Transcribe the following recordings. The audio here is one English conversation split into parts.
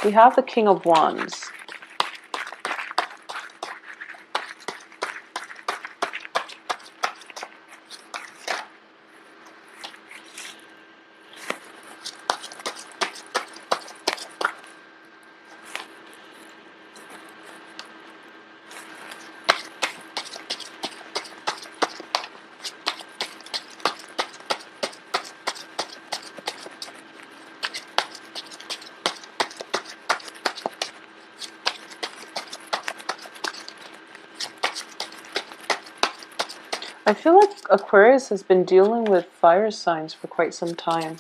We have the King of Wands. I feel like Aquarius has been dealing with fire signs for quite some time.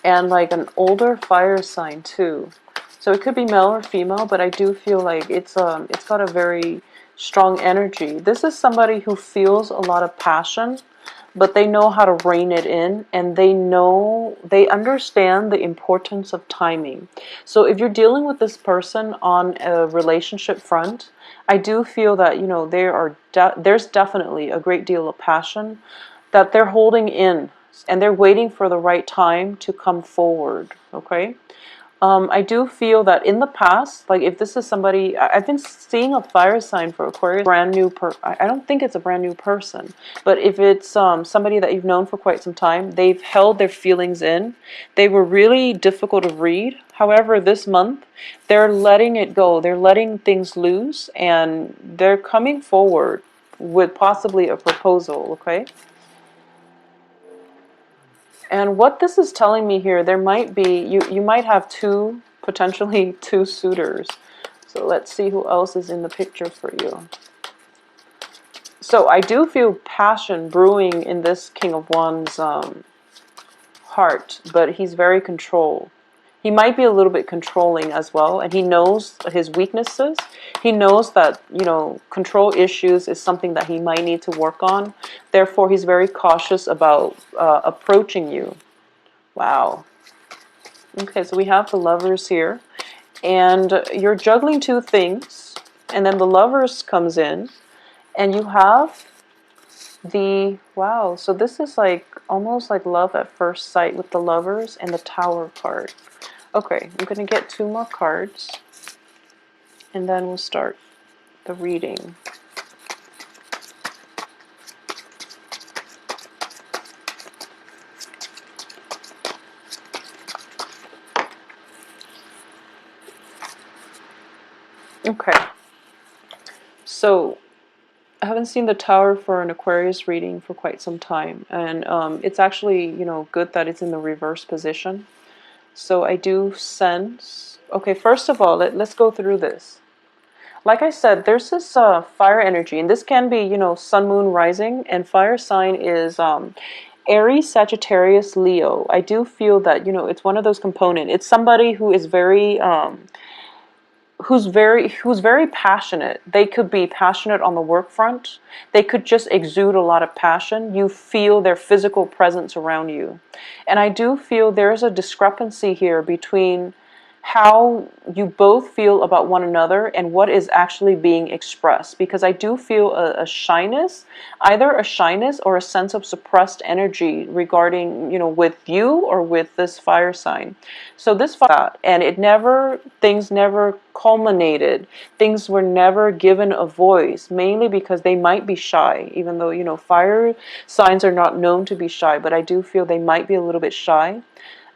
And like an older fire sign too. So it could be male or female, but I do feel like it's got a very strong energy. This is somebody who feels a lot of passion, but they know how to rein it in, and they understand the importance of timing. So if you're dealing with this person on a relationship front, I do feel that, you know, there's definitely a great deal of passion that they're holding in, and they're waiting for the right time to come forward. Okay. I do feel that in the past, like if this is somebody, I've been seeing a fire sign for Aquarius, brand new I don't think it's a brand new person, but if it's somebody that you've known for quite some time, they've held their feelings in. They were really difficult to read. However, this month, they're letting it go. They're letting things loose, and they're coming forward with possibly a proposal, okay? And what this is telling me here, there might be, you might have potentially two suitors. So let's see who else is in the picture for you. So I do feel passion brewing in this King of Wands heart, but he's very controlled. He might be a little bit controlling as well, and he knows his weaknesses. He knows that, you know, control issues is something that he might need to work on. Therefore, he's very cautious about approaching you. Wow. Okay, so we have the Lovers here, and you're juggling two things, and then the Lovers comes in, and you have the, wow, so this is like almost like love at first sight with the Lovers and the Tower card. Okay, I'm going to get two more cards, and then we'll start the reading. Okay, so I haven't seen the Tower for an Aquarius reading for quite some time, and it's actually, you know, good that it's in the reverse position. So I do sense, okay, first of all, let's go through this. Like I said, there's this fire energy, and this can be, you know, sun, moon, rising, and fire sign is Aries, Sagittarius, Leo. I do feel that, you know, it's one of those components. It's somebody who is very who's very passionate. They could be passionate on the work front. They could just exude a lot of passion. You feel their physical presence around you. And I do feel there's a discrepancy here between how you both feel about one another and what is actually being expressed, because I do feel a shyness, either a shyness or a sense of suppressed energy regarding, you know, with you or with this fire sign. So this fire, and things never culminated, things were never given a voice, mainly because they might be shy, even though, you know, fire signs are not known to be shy, but I do feel they might be a little bit shy.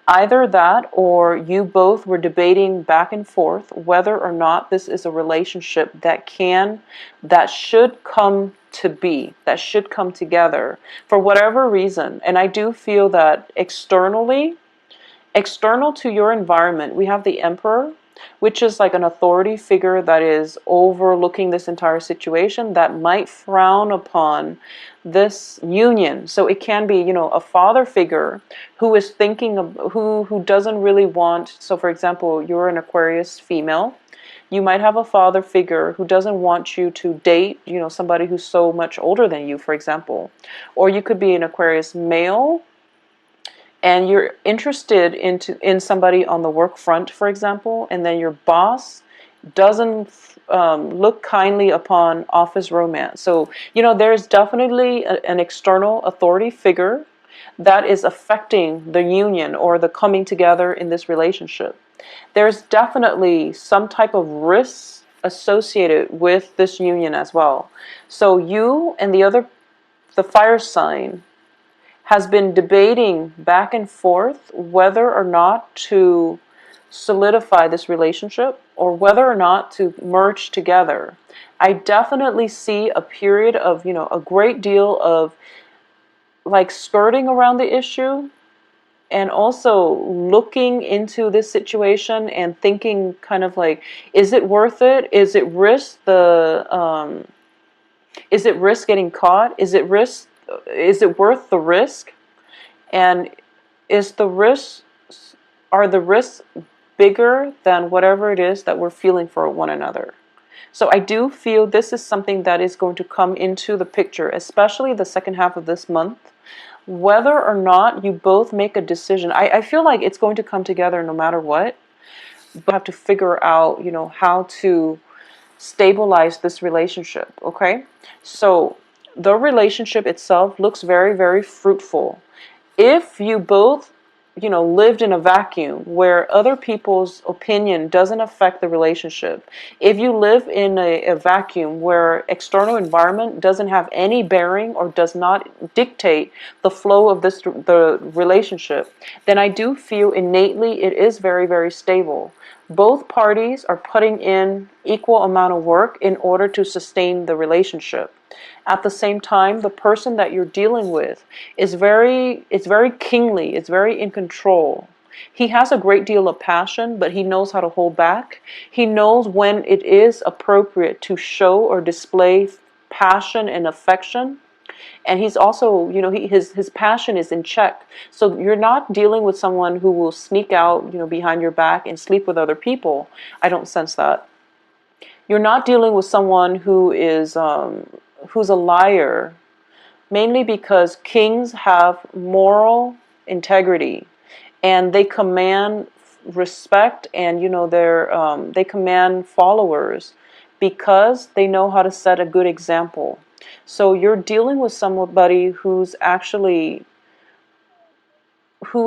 Either that, or you both were debating back and forth whether or not this is a relationship that should come to be, that should come together for whatever reason. And I do feel that external to your environment, we have the Emperor, which is like an authority figure that is overlooking this entire situation, that might frown upon this union. So it can be, you know, a father figure who is thinking of who doesn't really want. So for example, you're an Aquarius female, you might have a father figure who doesn't want you to date, you know, somebody who's so much older than you, for example. Or you could be an Aquarius male and you're interested in somebody on the work front, for example, and then your boss doesn't look kindly upon office romance. So, you know, there's definitely an external authority figure that is affecting the union or the coming together in this relationship. there's definitely some type of risk associated with this union as well. So you and the fire sign has been debating back and forth whether or not to solidify this relationship or whether or not to merge together. I definitely see a period of, a great deal of like skirting around the issue, and also looking into this situation and thinking kind of like, is it worth it? Is it risk getting caught? Is it worth the risk? And is the risk are the risks bigger than whatever it is that we're feeling for one another? So I do feel this is something that is going to come into the picture, especially the second half of this month. Whether or not you both make a decision, I feel like it's going to come together no matter what. But you have to figure out, how to stabilize this relationship, okay? So the relationship itself looks very, very fruitful. If you both, lived in a vacuum where other people's opinion doesn't affect the relationship, if you live in a vacuum where external environment doesn't have any bearing or does not dictate the flow of the relationship, then I do feel innately it is very, very stable. Both parties are putting in equal amount of work in order to sustain the relationship. At the same time, the person that you're dealing with it's very kingly, it's very in control. He has a great deal of passion, but he knows how to hold back. He knows when it is appropriate to show or display passion and affection. And he's also, his passion is in check. So you're not dealing with someone who will sneak out, behind your back and sleep with other people. I don't sense that. You're not dealing with someone who's a liar, mainly because kings have moral integrity and they command respect, and they command followers because they know how to set a good example. So you're dealing with somebody who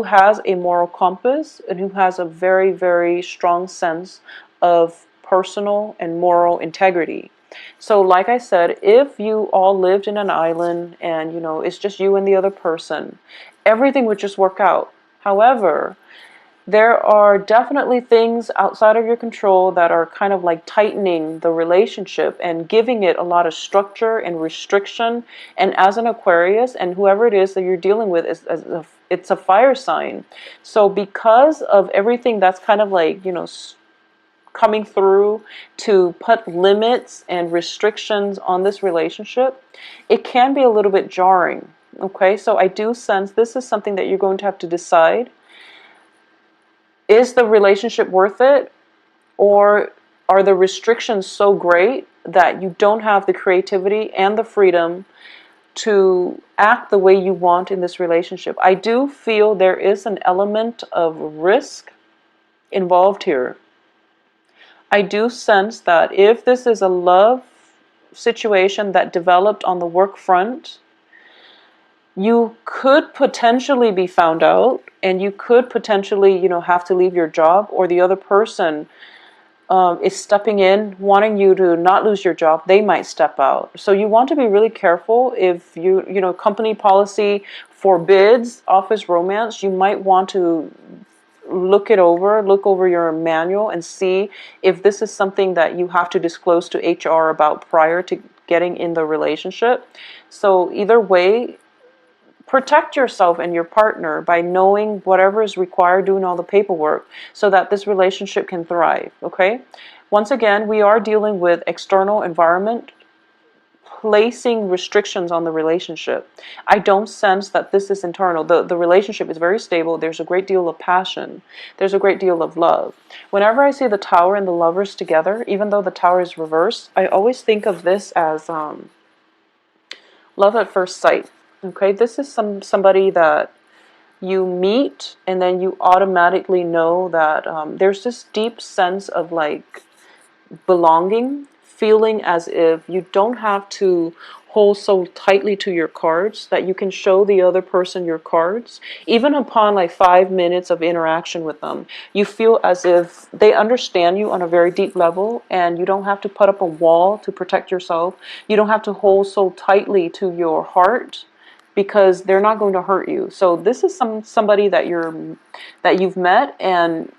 has a moral compass and who has a very, very strong sense of personal and moral integrity. So like I said, if you all lived in an island and it's just you and the other person, everything would just work out. However, there are definitely things outside of your control that are kind of like tightening the relationship and giving it a lot of structure and restriction. And as an Aquarius, and whoever it is that you're dealing with, it's a fire sign. So because of everything that's kind of like, coming through to put limits and restrictions on this relationship, it can be a little bit jarring. Okay, so I do sense this is something that you're going to have to decide. Is the relationship worth it? Or are the restrictions so great that you don't have the creativity and the freedom to act the way you want in this relationship? I do feel there is an element of risk involved here. I do sense that if this is a love situation that developed on the work front, you could potentially be found out, and you could potentially, have to leave your job, or the other person is stepping in, wanting you to not lose your job. They might step out. So you want to be really careful. If company policy forbids office romance, you might want to look over your manual and see if this is something that you have to disclose to HR about prior to getting in the relationship. So either way, protect yourself and your partner by knowing whatever is required, doing all the paperwork, so that this relationship can thrive, okay? Once again, we are dealing with external environment placing restrictions on the relationship. I don't sense that this is internal. The relationship is very stable. There's a great deal of passion. There's a great deal of love. Whenever I see the Tower and the Lovers together, even though the Tower is reversed, I always think of this as love at first sight. Okay, this is somebody that you meet and then you automatically know that there's this deep sense of like belonging, feeling as if you don't have to hold so tightly to your cards that you can show the other person your cards. Even upon like 5 minutes of interaction with them, you feel as if they understand you on a very deep level, and you don't have to put up a wall to protect yourself. You don't have to hold so tightly to your heart, because they're not going to hurt you. So this is somebody that you've met, and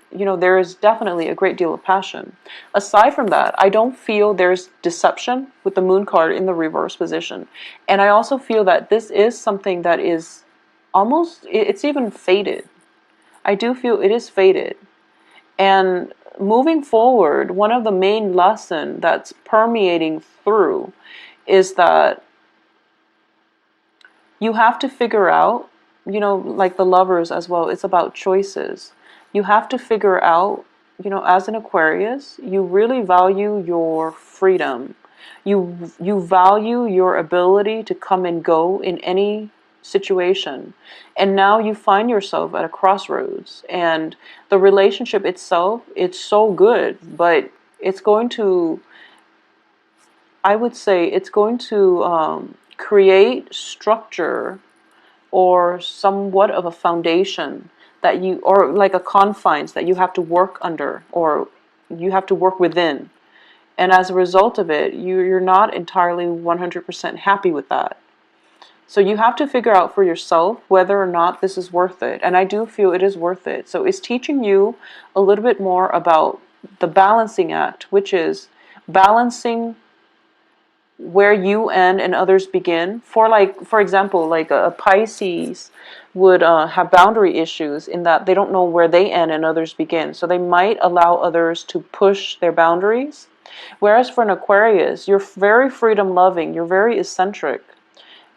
there is definitely a great deal of passion. Aside from that, I don't feel there's deception with the moon card in the reverse position. And I also feel that this is something that is almost, it's even fated. I do feel it is fated. And moving forward, one of the main lessons that's permeating through is that you have to figure out, like the lovers as well, it's about choices. You have to figure out, as an Aquarius, you really value your freedom. You value your ability to come and go in any situation. And now you find yourself at a crossroads. And the relationship itself, it's so good, but it's going to, I would say, it's going to create structure or somewhat of a foundation that you, or like a confines that you have to work under, or you have to work within. And as a result of it, you're not entirely 100% happy with that. So you have to figure out for yourself whether or not this is worth it. And I do feel it is worth it. So it's teaching you a little bit more about the balancing act, which is balancing where you end and others begin. For example, like a Pisces would have boundary issues in that they don't know where they end and others begin. So they might allow others to push their boundaries. Whereas for an Aquarius, you're very freedom loving, you're very eccentric,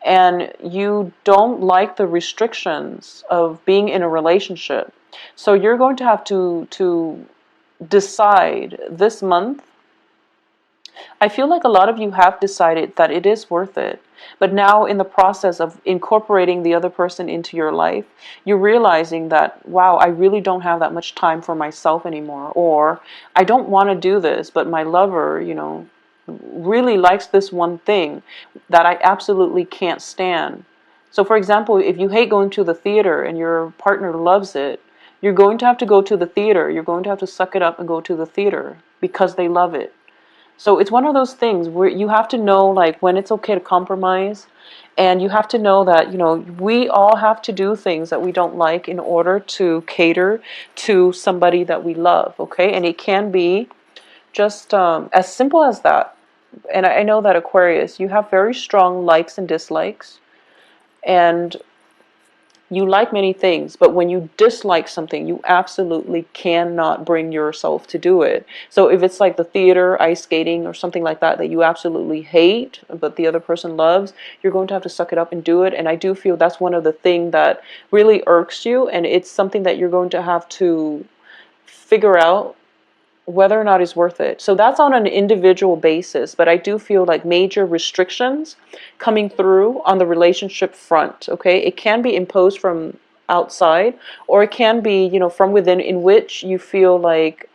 and you don't like the restrictions of being in a relationship. So you're going to have to decide this month. I feel like a lot of you have decided that it is worth it. But now in the process of incorporating the other person into your life, you're realizing that, wow, I really don't have that much time for myself anymore. Or I don't want to do this, but my lover, really likes this one thing that I absolutely can't stand. So for example, if you hate going to the theater and your partner loves it, you're going to have to go to the theater. You're going to have to suck it up and go to the theater because they love it. So it's one of those things where you have to know like when it's okay to compromise, and you have to know that, we all have to do things that we don't like in order to cater to somebody that we love, okay? And it can be just as simple as that. And I know that Aquarius, you have very strong likes and dislikes, and you like many things, but when you dislike something, you absolutely cannot bring yourself to do it. So if it's like the theater, ice skating, or something like that you absolutely hate, but the other person loves, you're going to have to suck it up and do it. And I do feel that's one of the things that really irks you, and it's something that you're going to have to figure out whether or not it's worth it. So that's on an individual basis, but I do feel like major restrictions coming through on the relationship front, okay? It can be imposed from outside, or it can be, from within, in which you feel like,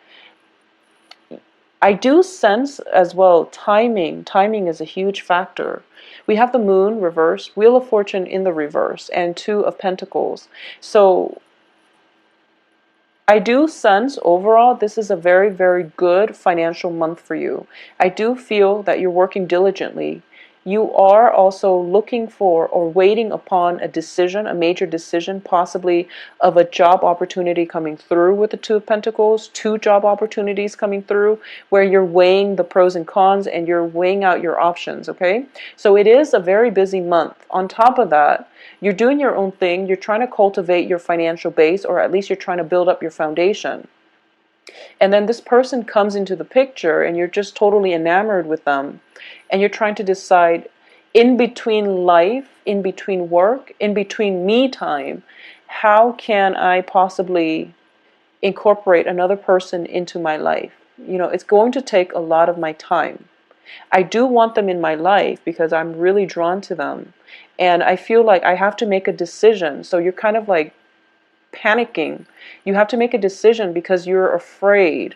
I do sense as well, timing is a huge factor. We have the moon reverse, Wheel of Fortune in the reverse, and Two of Pentacles. So I do sense overall this is a very, very good financial month for you. I do feel that you're working diligently. You are also looking for or waiting upon a decision, a major decision, possibly of a job opportunity coming through with the Two of Pentacles, two job opportunities coming through where you're weighing the pros and cons and you're weighing out your options, okay? So it is a very busy month. On top of that, you're doing your own thing. You're trying to cultivate your financial base, or at least you're trying to build up your foundation. And then this person comes into the picture and you're just totally enamored with them. And you're trying to decide, in between life, in between work, in between me time, how can I possibly incorporate another person into my life? It's going to take a lot of my time. I do want them in my life because I'm really drawn to them. And I feel like I have to make a decision. So you're kind of like panicking. You have to make a decision because you're afraid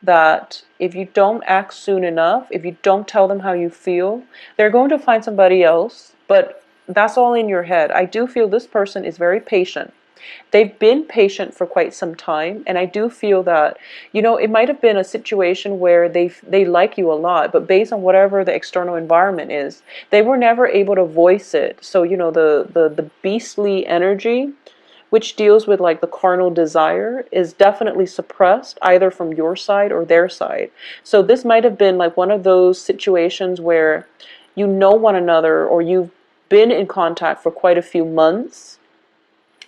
that if you don't act soon enough, if you don't tell them how you feel, they're going to find somebody else. But that's all in your head. I do feel this person is very patient. They've been patient for quite some time, and I do feel that, you know, it might have been a situation where they like you a lot, but based on whatever the external environment is, they were never able to voice it. So, you know, the beastly energy, which deals with like the carnal desire, is definitely suppressed either from your side or their side. So this might have been like one of those situations where you know one another, or you've been in contact for quite a few months.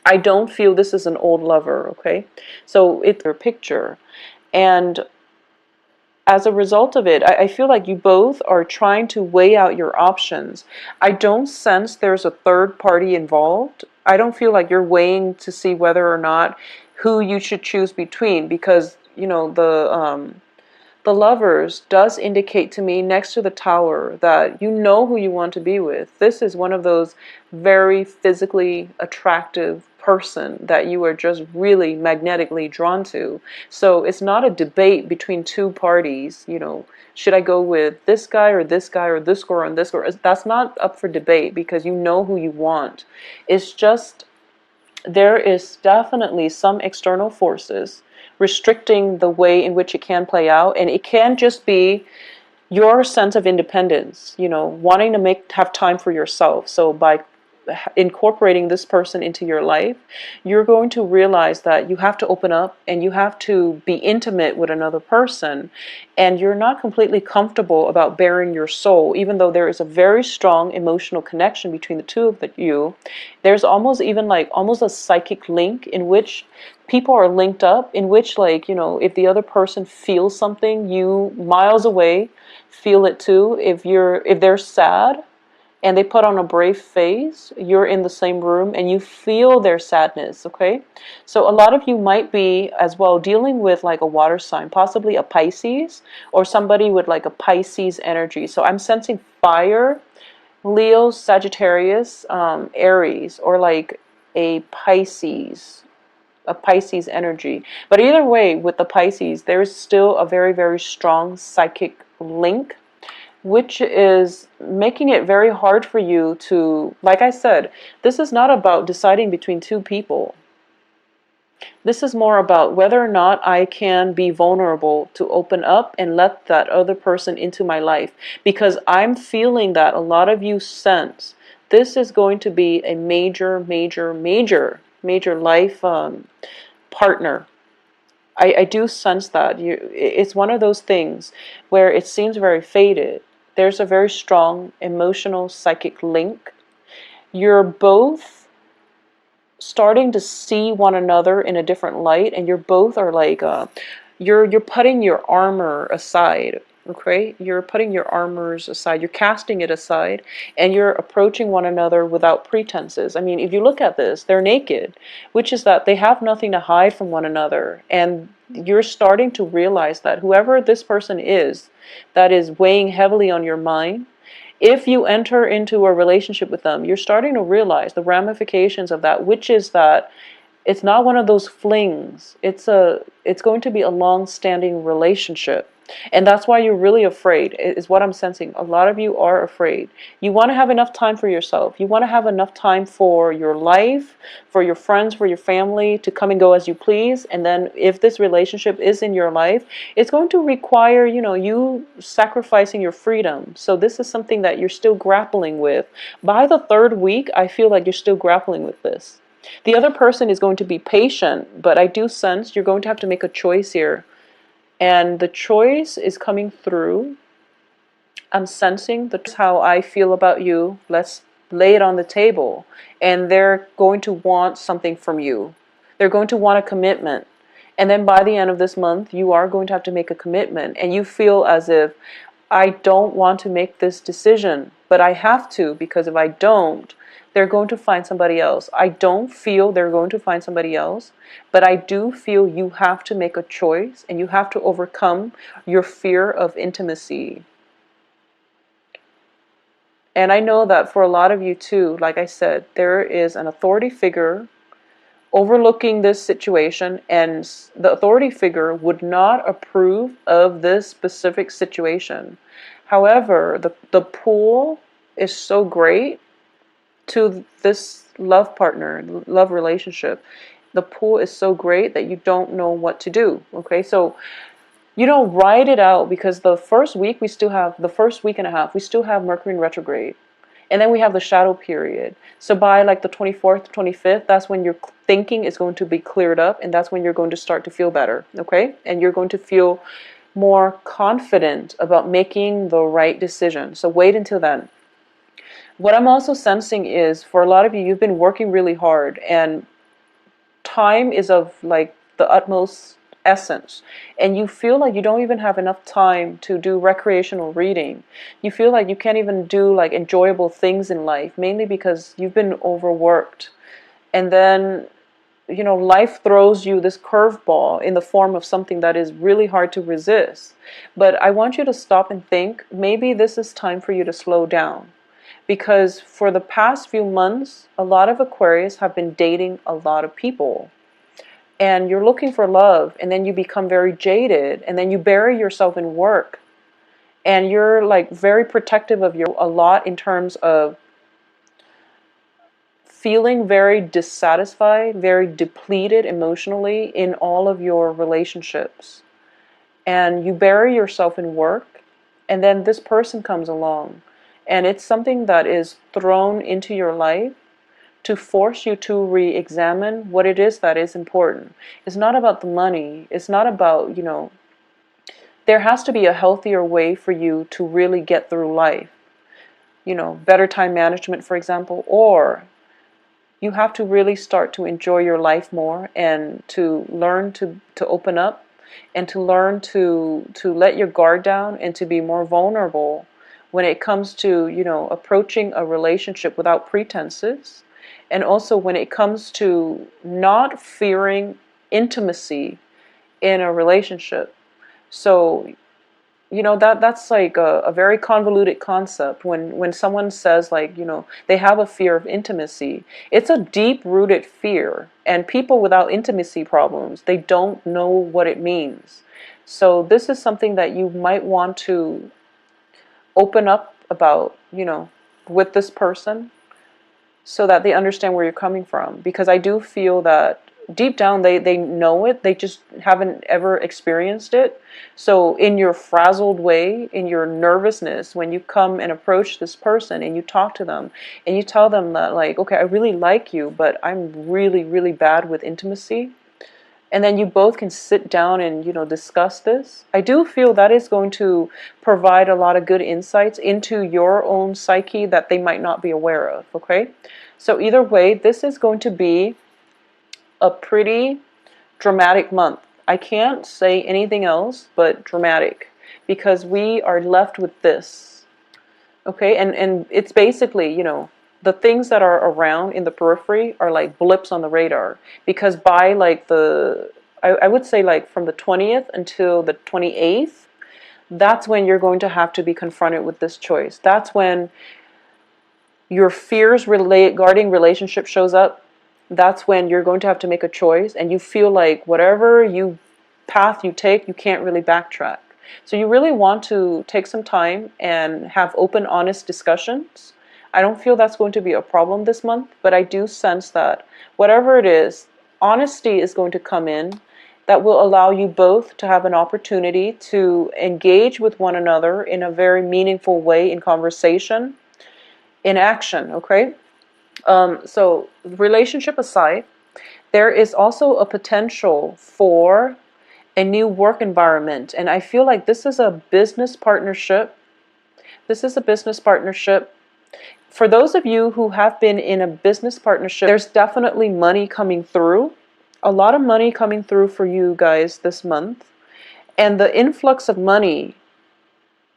I don't feel this is an old lover, okay? So it's your picture. And as a result of it, I feel like you both are trying to weigh out your options. I don't sense there's a third party involved. I don't feel like you're weighing to see whether or not who you should choose between, because, you know, the lovers does indicate to me next to the tower that you know who you want to be with. This is one of those very physically attractive person that you are just really magnetically drawn to. So it's not a debate between two parties, you know, should I go with this guy or this guy or this girl and this girl? That's not up for debate, because you know who you want. It's just there is definitely some external forces restricting the way in which it can play out, and it can just be your sense of independence, you know, wanting to have time for yourself. So by incorporating this person into your life, you're going to realize that you have to open up and you have to be intimate with another person, and you're not completely comfortable about bearing your soul, even though there is a very strong emotional connection between the two of you. There's almost even like almost a psychic link in which people are linked up, in which, like, you know, if the other person feels something, you miles away feel it too. If they're sad and they put on a brave face, you're in the same room and you feel their sadness, okay? So a lot of you might be as well dealing with like a water sign, possibly a Pisces, or somebody with like a Pisces energy. So I'm sensing fire, Leo, Sagittarius, Aries, or like a Pisces energy. But either way, with the Pisces, there is still a very, very strong psychic link, which is making it very hard for you to, like I said, this is not about deciding between two people. This is more about whether or not I can be vulnerable to open up and let that other person into my life. Because I'm feeling that a lot of you sense this is going to be a major, major, major, major life partner. I do sense that. It's one of those things where it seems very faded. There's a very strong emotional psychic link. You're both starting to see one another in a different light, and you're both are like you're putting your armor aside. Okay, you're putting your armors aside, you're casting it aside, and you're approaching one another without pretenses. I mean, if you look at this, they're naked, which is that they have nothing to hide from one another. And you're starting to realize that whoever this person is that is weighing heavily on your mind, if you enter into a relationship with them, you're starting to realize the ramifications of that, which is that it's not one of those flings. It's going to be a long-standing relationship. And that's why you're really afraid, is what I'm sensing. A lot of you are afraid. You want to have enough time for yourself. You want to have enough time for your life, for your friends, for your family, to come and go as you please. And then if this relationship is in your life, it's going to require, you know, you sacrificing your freedom. So this is something that you're still grappling with. By the third week, I feel like you're still grappling with this. The other person is going to be patient, but I do sense you're going to have to make a choice here. And the choice is coming through. I'm sensing that's how I feel about you. Let's lay it on the table. And they're going to want something from you. They're going to want a commitment. And then by the end of this month, you are going to have to make a commitment. And you feel as if, I don't want to make this decision, but I have to, because if I don't, they're going to find somebody else. I don't feel they're going to find somebody else, but I do feel you have to make a choice and you have to overcome your fear of intimacy. And I know that for a lot of you too, like I said, there is an authority figure overlooking this situation, and the authority figure would not approve of this specific situation. However, the pull is so great to this love partner, love relationship. The pull is so great that you don't know what to do. Okay, so you don't write it out, because the first week we still have, the first week and a half, we still have Mercury in retrograde. And then we have the shadow period. So by like the 24th, 25th, that's when your thinking is going to be cleared up, and that's when you're going to start to feel better, okay? And you're going to feel more confident about making the right decision. So wait until then. What I'm also sensing is, for a lot of you, you've been working really hard, and time is of like the utmost essence, and you feel like you don't even have enough time to do recreational reading. You feel like you can't even do like enjoyable things in life, mainly because you've been overworked. And then, you know, life throws you this curveball in the form of something that is really hard to resist. But I want you to stop and think, maybe this is time for you to slow down. Because for the past few months, a lot of Aquarius have been dating a lot of people. And you're looking for love, and then you become very jaded, and then you bury yourself in work. And you're like very protective of your a lot in terms of feeling very dissatisfied, very depleted emotionally in all of your relationships. And you bury yourself in work, and then this person comes along. And it's something that is thrown into your life to force you to re-examine what it is that is important. It's not about the money. It's not about, you know, there has to be a healthier way for you to really get through life. You know, better time management, for example, or you have to really start to enjoy your life more, and to learn to open up, and to learn to let your guard down, and to be more vulnerable when it comes to, you know, approaching a relationship without pretenses. And also when it comes to not fearing intimacy in a relationship. So, you know, that's like a very convoluted concept. When someone says, like, you know, they have a fear of intimacy, it's a deep-rooted fear. And people without intimacy problems, they don't know what it means. So this is something that you might want to open up about, you know, with this person, so that they understand where you're coming from. Because I do feel that deep down they know it, they just haven't ever experienced it. So in your frazzled way, in your nervousness, when you come and approach this person and you talk to them and you tell them that, like, okay, I really like you, but I'm really, really bad with intimacy. And then you both can sit down and, you know, discuss this. I do feel that is going to provide a lot of good insights into your own psyche that they might not be aware of, okay? So either way, this is going to be a pretty dramatic month. I can't say anything else but dramatic, because we are left with this, okay? And it's basically, you know, the things that are around in the periphery are like blips on the radar. Because by like I would say like from the 20th until the 28th, that's when you're going to have to be confronted with this choice. That's when your fears regarding relationship shows up. That's when you're going to have to make a choice, and you feel like whatever path you take, you can't really backtrack. So you really want to take some time and have open, honest discussions. I don't feel that's going to be a problem this month, but I do sense that whatever it is, honesty is going to come in, that will allow you both to have an opportunity to engage with one another in a very meaningful way, in conversation, in action, okay? So relationship aside, there is also a potential for a new work environment. And I feel like this is a business partnership. This is a business partnership. For those of you who have been in a business partnership, there's definitely money coming through. A lot of money coming through for you guys this month. And the influx of money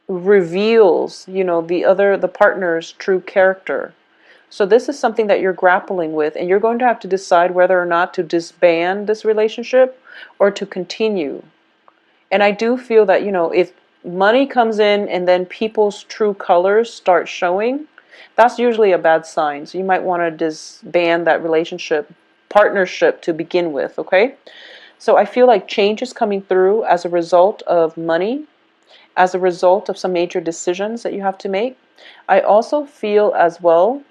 reveals, you know, the partner's true character. So this is something that you're grappling with, and you're going to have to decide whether or not to disband this relationship or to continue. And I do feel that, you know, if money comes in and then people's true colors start showing, that's usually a bad sign. So you might want to disband that relationship partnership to begin with, okay? So I feel like change is coming through as a result of money, as a result of some major decisions that you have to make. I also feel as well,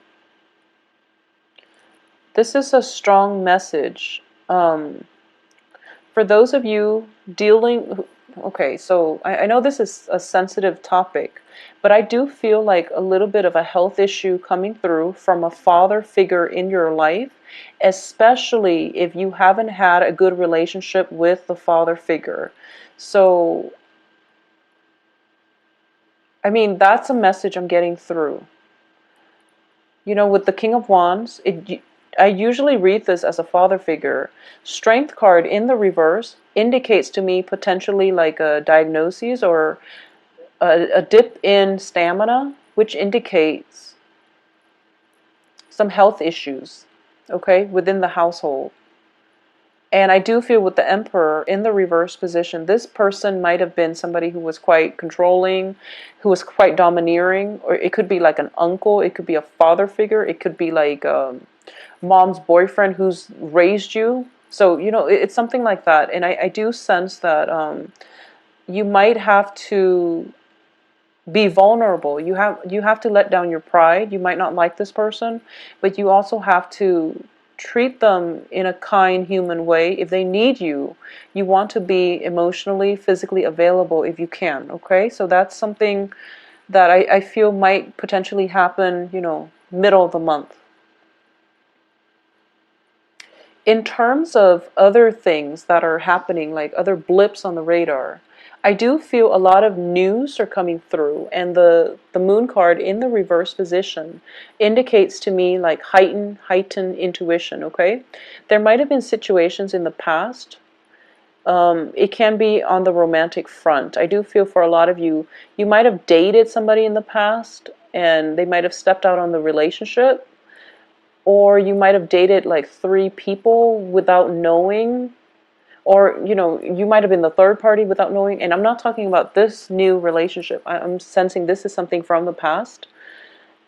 this is a strong message. For those of you dealing, okay, so I know this is a sensitive topic, but I do feel like a little bit of a health issue coming through from a father figure in your life, especially if you haven't had a good relationship with the father figure. So, I mean, that's a message I'm getting through. You know, with the King of Wands, I usually read this as a father figure. Strength card in the reverse indicates to me potentially like a diagnosis or a dip in stamina, which indicates some health issues, okay, within the household. And I do feel with the Emperor in the reverse position, this person might have been somebody who was quite controlling, who was quite domineering, or it could be like an uncle, it could be a father figure, it could be like mom's boyfriend who's raised you. So, you know, it's something like that. And I do sense that you might have to be vulnerable. You have to let down your pride. You might not like this person, but you also have to treat them in a kind, human way. If they need you, you want to be emotionally, physically available if you can, okay? So that's something that I feel might potentially happen, you know, middle of the month. In terms of other things that are happening, like other blips on the radar, I do feel a lot of news are coming through, and the moon card in the reverse position indicates to me like heightened intuition, okay? There might have been situations in the past. It can be on the romantic front. I do feel for a lot of you, you might have dated somebody in the past and they might have stepped out on the relationship, or you might have dated like 3 people without knowing, or you know, you might have been the third party without knowing. And I'm not talking about this new relationship. I'm sensing this is something from the past,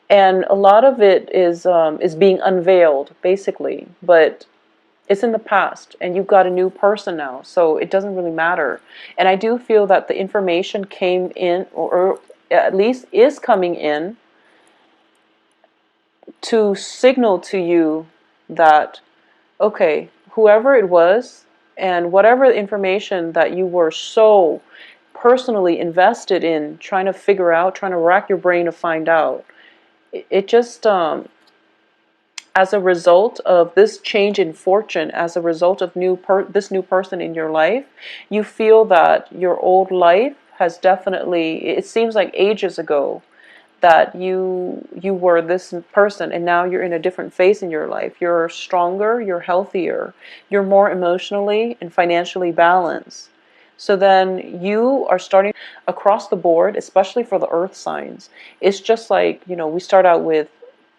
and a lot of it is being unveiled basically, but it's in the past and you've got a new person now, so it doesn't really matter. And I do feel that the information came in, or at least is coming in, to signal to you that, okay, whoever it was and whatever information that you were so personally invested in trying to figure out, trying to rack your brain to find out, it just, as a result of this change in fortune, as a result of this new person in your life, you feel that your old life has definitely, it seems like ages ago, that you were this person and now you're in a different phase in your life. You're stronger, you're healthier, you're more emotionally and financially balanced. So then you are starting across the board, especially for the earth signs. It's just like, you know, we start out with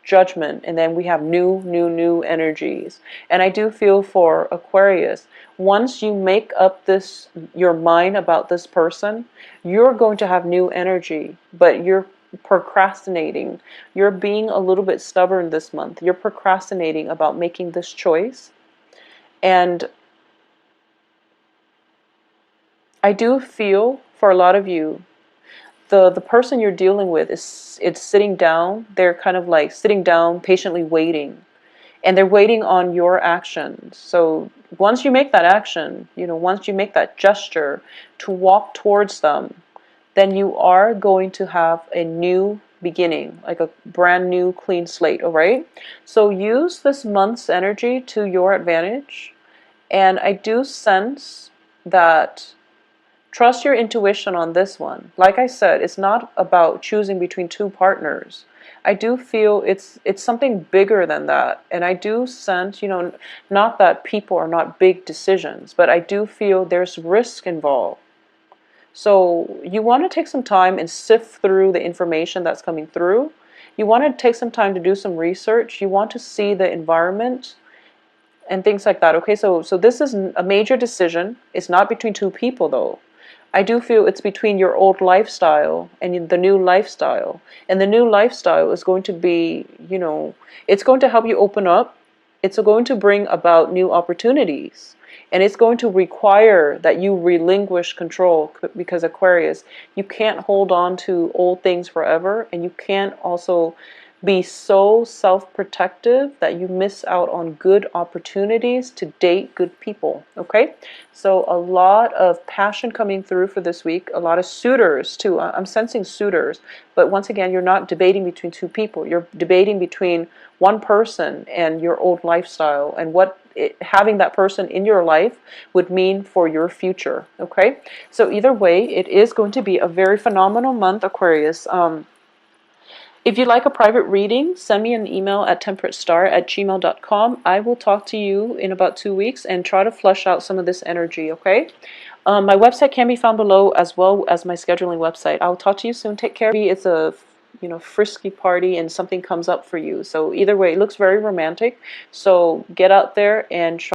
judgment and then we have new energies. And I do feel for Aquarius, once you make up this, your mind about this person, you're going to have new energy, but you're procrastinating. You're being a little bit stubborn this month. You're procrastinating about making this choice. And I do feel for a lot of you, the person you're dealing with it's sitting down. They're kind of like sitting down, patiently waiting. And they're waiting on your actions. So once you make that action, you know, once you make that gesture to walk towards them, then you are going to have a new beginning, like a brand new clean slate, all right? So use this month's energy to your advantage. And I do sense that, trust your intuition on this one. Like I said, it's not about choosing between 2 partners. I do feel it's something bigger than that. And I do sense, you know, not that people are not big decisions, but I do feel there's risk involved. So you want to take some time and sift through the information that's coming through. You want to take some time to do some research. You want to see the environment and things like that. Okay, so this is a major decision. It's not between 2 people though. I do feel it's between your old lifestyle and the new lifestyle. And the new lifestyle is going to be, you know, it's going to help you open up. It's going to bring about new opportunities. And it's going to require that you relinquish control, because Aquarius, you can't hold on to old things forever, and you can't also be so self-protective that you miss out on good opportunities to date good people. Okay, so a lot of passion coming through for this week, a lot of suitors too. I'm sensing suitors, but once again, you're not debating between two people, you're debating between one person and your old lifestyle, and what having that person in your life would mean for your future. Okay, so either way, it is going to be a very phenomenal month, Aquarius. If you'd like a private reading, send me an email at temperatestar@gmail.com. I will talk to you in about 2 weeks and try to flush out some of this energy, okay? My website can be found below, as well as my scheduling website. I'll talk to you soon. Take care. It's a frisky party and something comes up for you. So either way, it looks very romantic. So get out there and try